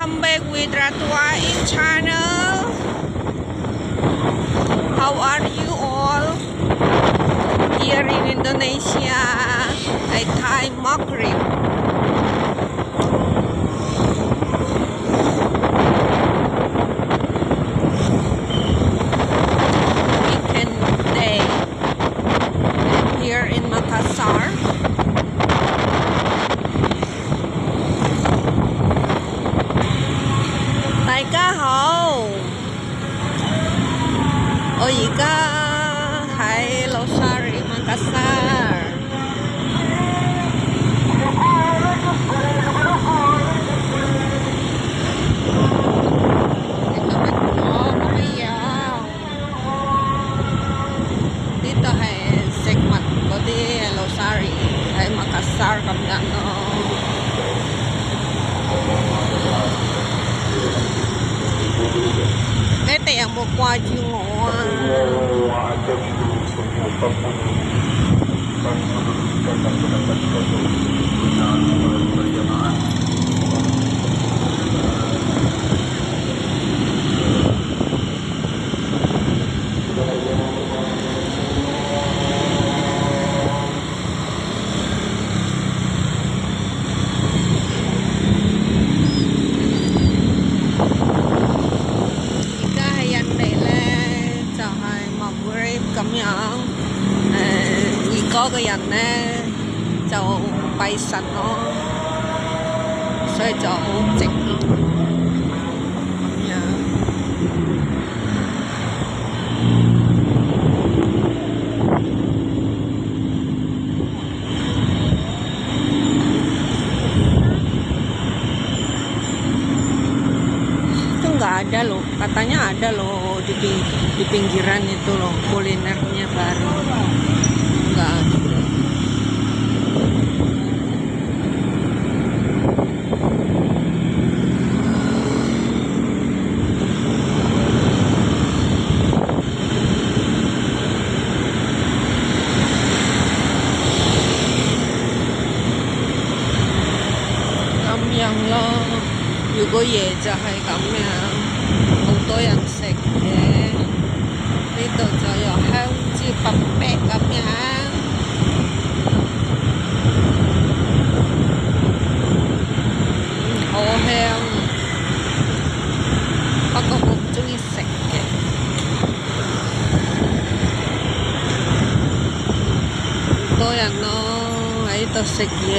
Welcome back with Ratua in channel. How are you all? Here in Indonesia, a Thai Maghrib. Weekend day here in Makassar. Đại ca hậu, ở而家喺Losari Makassar。Dito係食物嗰啲 Losari 喺 Makassar咁樣咯。Tete yang mau kuaju ngoan.咁樣而嗰個人呢就拜神咯，所以就好靜咯，咁樣。Itu nggak ada loh, katanya ada loh di pinggiran itu loh kulinernya baru, nggak ada.咁樣咯，如果夜就係咁樣，好多人食嘅。呢度就有香蕉伯伯咁樣，好香，不過我唔鍾意食嘅。好多人咯喺度食嘢。